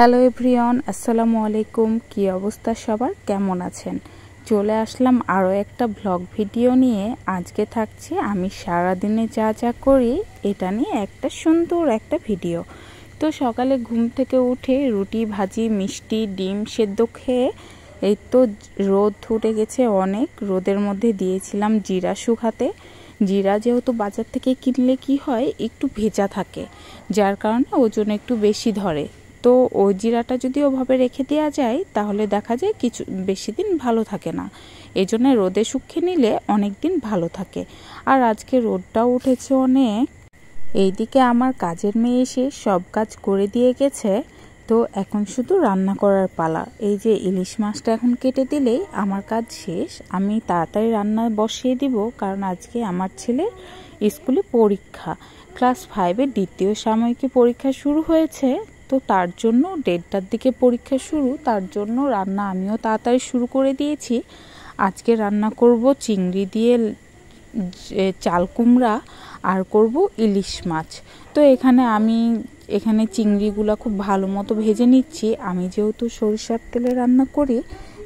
Hello everyone, আসসালামু আলাইকুম। কি অবস্থা সবার, কেমন আছেন? চলে আসলাম আরও একটা ব্লগ ভিডিও নিয়ে। আজকে থাকছে আমি সারাদিনে যা যা করি এটা নিয়ে একটা সুন্দর একটা ভিডিও। তো সকালে ঘুম থেকে উঠে রুটি ভাজি মিষ্টি ডিম সেদ্ধ খেয়ে এই তো রোদ উঠে গেছে অনেক। রোদের মধ্যে দিয়েছিলাম জিরা শুকাতে। জিরা যেহেতু বাজার থেকে কিনলে কি হয়, একটু ভেজা থাকে, যার কারণে ওজন একটু বেশি ধরে। তো ওই জিরাটা যদি ওভাবে রেখে দেওয়া যায় তাহলে দেখা যায় কিছু বেশি দিন ভালো থাকে না। এই জন্য রোদে শুকিয়ে নিলে অনেক দিন ভালো থাকে। আর আজকে রোদটাও উঠেছে অনেক। এইদিকে আমার কাজের মেয়ে এসে সব কাজ করে দিয়ে গেছে। তো এখন শুধু রান্না করার পালা। এই যে ইলিশ মাছটা এখন কেটে দিলেই আমার কাজ শেষ। আমি তাড়াতাড়ি রান্না বসিয়ে দিব, কারণ আজকে আমার ছেলের স্কুলে পরীক্ষা। ক্লাস 5-এর দ্বিতীয় সাময়িকী পরীক্ষা শুরু হয়েছে। তো তার জন্য 1:30টার দিকে পরীক্ষা শুরু, তার জন্য রান্না আমিও তাড়াতাড়ি শুরু করে দিয়েছি। আজকে রান্না করব চিংড়ি দিয়ে চাল কুমড়া আর করব ইলিশ মাছ। তো এখানে চিংড়িগুলো খুব ভালো মতো ভেজে নিচ্ছি। আমি যেহেতু সরিষার তেলে রান্না করি,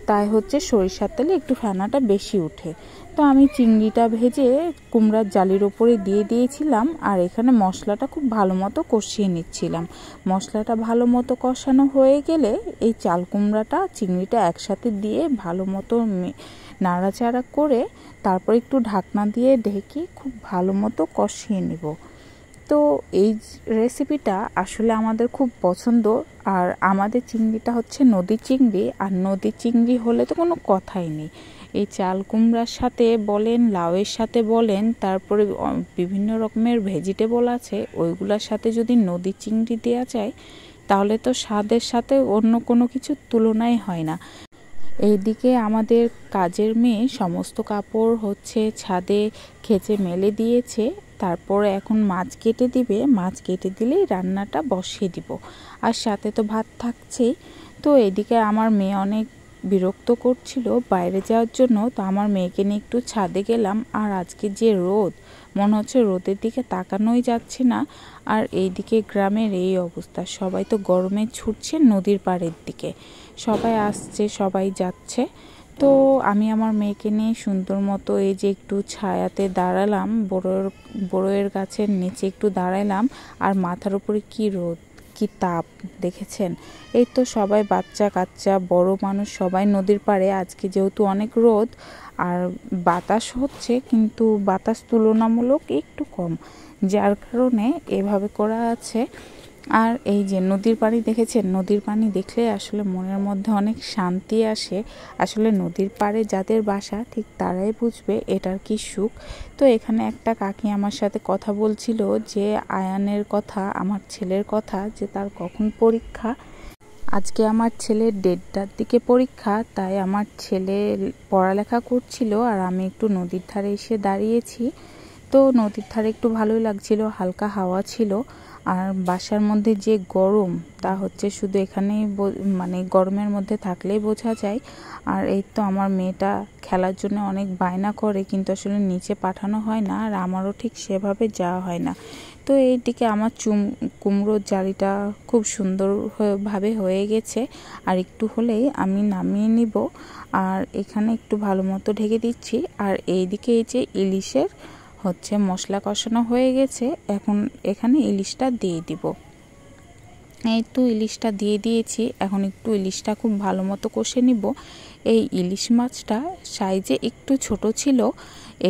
তাই হচ্ছে সরিষার তেলে একটু ফেনাটা বেশি ওঠে। তো আমি চিংড়িটা ভেজে কুমড়ার জালির ওপরে দিয়ে দিয়েছিলাম, আর এখানে মশলাটা খুব ভালো মতো কষিয়ে নিচ্ছিলাম। মশলাটা ভালো মতো কষানো হয়ে গেলে এই চাল কুমড়াটা চিংড়িটা একসাথে দিয়ে ভালো মতো নাড়াচাড়া করে তারপর একটু ঢাকনা দিয়ে ঢেকে খুব ভালো মতো কষিয়ে নেব। তো এই রেসিপিটা আসলে আমাদের খুব পছন্দ। আর আমাদের চিংড়িটা হচ্ছে নদীর চিংড়ি, আর নদীর চিংড়ি হলে তো কোনো কথাই নেই। এই চাল কুমড়ার সাথে বলেন, লাউয়ের সাথে বলেন, তারপরে বিভিন্ন রকমের ভেজিটেবল আছে, ওইগুলোর সাথে যদি নদীর চিংড়ি দেওয়া যায় তাহলে তো স্বাদের সাথে অন্য কোনো কিছুর তুলনাই হয় না। এইদিকে আমাদের কাজের মেয়ে সমস্ত কাপড় হচ্ছে ছাদে খেঁচে মেলে দিয়েছে। তারপরে এখন মাছ কেটে দিবে, মাছ কেটে দিলেই রান্নাটা বসিয়ে দিব। আর সাথে তো ভাত থাকছেই। তো এদিকে আমার মেয়ে অনেক বিরক্ত করছিল বাইরে যাওয়ার জন্য, তো আমার মেয়েকে নিয়ে একটু ছাদে গেলাম। আর আজকে যে রোদ, মনে হচ্ছে রোদের দিকে তাকানোই যাচ্ছে না। আর এইদিকে গ্রামের এই অবস্থা, সবাই তো গরমে ছুটছে নদীর পাড়ের দিকে, সবাই আসছে সবাই যাচ্ছে। তো আমি আমার মেয়েকে নিয়ে সুন্দর মতো এই যে একটু ছায়াতে দাঁড়ালাম, বড়য়ের গাছের নিচে একটু দাঁড়ালাম। আর মাথার উপরে কি রোদ, কি তাপ দেখেছেন। এই তো সবাই বাচ্চা কাচ্চা বড় মানুষ সবাই নদীর পাড়ে। আজকে যেহেতু অনেক রোদ আর বাতাস হচ্ছে, কিন্তু বাতাস তুলনামূলক একটু কম, যার কারণে এভাবে করা আছে। আর এই যে নদীর পানি দেখেছেন, নদীর পানি দেখলে আসলে মনের মধ্যে অনেক শান্তি আসে। আসলে নদীর পাড়ে যাদের বাসা ঠিক তারাই বুঝবে এটার কি সুখ। তো এখানে একটা কাকি আমার সাথে কথা বলছিল যে আয়ানের কথা, আমার ছেলের কথা, যে তার কখন পরীক্ষা। আজকে আমার ছেলের 1:30টার দিকে পরীক্ষা, তাই আমার ছেলে পড়ালেখা করছিল আর আমি একটু নদীর ধারে এসে দাঁড়িয়েছি। তো নদীর ধারে একটু ভালোই লাগছিল, হালকা হাওয়া ছিল। আর বাসার মধ্যে যে গরম, তা হচ্ছে শুধু এখানেই মানে গরমের মধ্যে থাকলেই বোঝা যায়। আর এই তো আমার মেয়েটা খেলার জন্য অনেক বায়না করে, কিন্তু আসলে নিচে পাঠানো হয় না, আর আমারও ঠিক সেভাবে যাওয়া হয় না। তো এইদিকে আমার কুমড়োর জালিটা খুব সুন্দরভাবে হয়ে গেছে, আর একটু হলেই আমি নামিয়ে নিব। আর এখানে একটু ভালো মতো ঢেকে দিচ্ছি। আর এইদিকে এই যে ইলিশের হচ্ছে মশলা কষানো হয়ে গেছে, এখন এখানে ইলিশটা দিয়ে দিব। এই তো ইলিশটা দিয়ে দিয়েছি, এখন একটু ইলিশটা খুব ভালো মতো কষে নিব। এই ইলিশ মাছটা সাইজে একটু ছোট ছিল,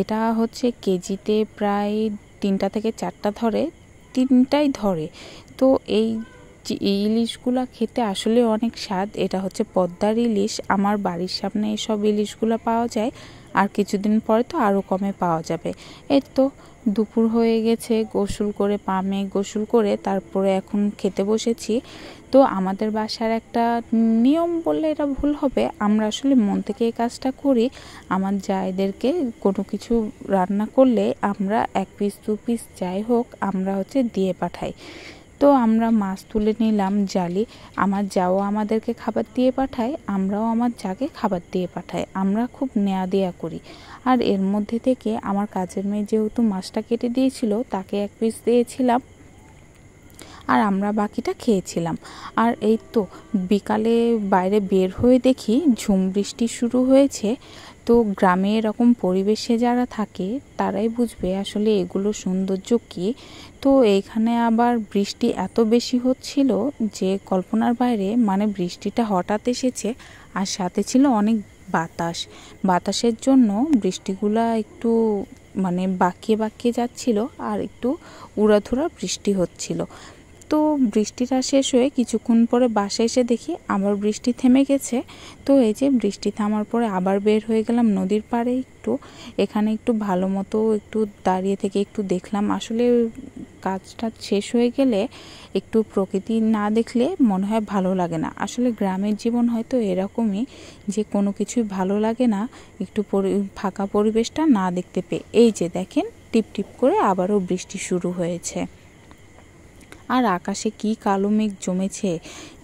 এটা হচ্ছে কেজিতে প্রায় 3টা থেকে 4টা ধরে, 3টাই ধরে। তো এই ইলিশগুলা খেতে আসলে অনেক স্বাদ। এটা হচ্ছে পদ্মার ইলিশ, আমার বাড়ির সামনে এসব ইলিশগুলো পাওয়া যায়, আর কিছুদিন পরে তো আরও কমে পাওয়া যাবে। এই তো দুপুর হয়ে গেছে, গোসল করে তারপরে এখন খেতে বসেছি। তো আমাদের বাসার একটা নিয়ম বললে এটা ভুল হবে, আমরা আসলে মন থেকে এই কাজটা করি। আমার জায়েদেরকে কোনো কিছু রান্না করলে আমরা 1 পিস 2 পিস যাই হোক আমরা হচ্ছে দিয়ে পাঠাই। তো আমরা মাছ তুলে নিলাম জালি, আমার যাও আমাদেরকে খাবার দিয়ে পাঠায়, আমরাও আমার যাকে খাবার দিয়ে পাঠাই। আমরা খুব নেয়া দেয়া করি। আর এর মধ্যে থেকে আমার কাজের মেয়ে যেহেতু মাছটা কেটে দিয়েছিল, তাকে 1 পিস দিয়েছিলাম। আর আমরা বাকিটা খেয়েছিলাম। আর এই তো বিকালে বাইরে বের হয়ে দেখি ঝুম বৃষ্টি শুরু হয়েছে। তো গ্রামে এরকম পরিবেশে যারা থাকে তারাই বুঝবে আসলে এগুলো সৌন্দর্য কী। তো এইখানে আবার বৃষ্টি এত বেশি হচ্ছিল যে কল্পনার বাইরে, মানে বৃষ্টিটা হঠাৎ এসেছে আর সাথে ছিল অনেক বাতাসের জন্য বৃষ্টিগুলা একটু মানে বাঁকিয়ে বাঁকিয়ে যাচ্ছিল আর একটু উড়াধুরা বৃষ্টি হচ্ছিল। তো বৃষ্টিটা শেষ হয়ে কিছুক্ষণ পরে বাসায় এসে দেখি আবার বৃষ্টি থেমে গেছে। তো এই যে বৃষ্টি থামার পরে আবার বের হয়ে গেলাম নদীর পাড়ে। এখানে একটু ভালো মতো একটু দাঁড়িয়ে থেকে একটু দেখলাম। আসলে কাজটা শেষ হয়ে গেলে একটু প্রকৃতি না দেখলে মনে হয় ভালো লাগে না। আসলে গ্রামের জীবন হয়তো এরকমই, যে কোনো কিছুই ভালো লাগে না একটু ফাঁকা পরিবেশটা না দেখতে পেয়ে। এই যে দেখেন টিপ টিপ করে আবারও বৃষ্টি শুরু হয়েছে। আর আকাশে কি কালো মেঘ জমেছে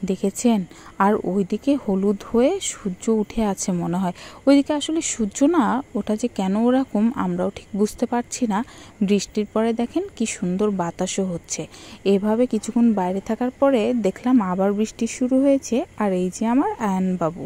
দেখেছেন? আর ওইদিকে হলুদ হয়ে সূর্য উঠে আছে মনে হয়। ওইদিকে আসলে সূর্য না, ওটা যে কেন ওরকম আমরাও ঠিক বুঝতে পারছি না। বৃষ্টির পরে দেখেন কি সুন্দর বাতাসও হচ্ছে। এভাবে কিছুক্ষণ বাইরে থাকার পরে দেখলাম আবার বৃষ্টি শুরু হয়েছে। আর এই যে আমার আয়ান বাবু।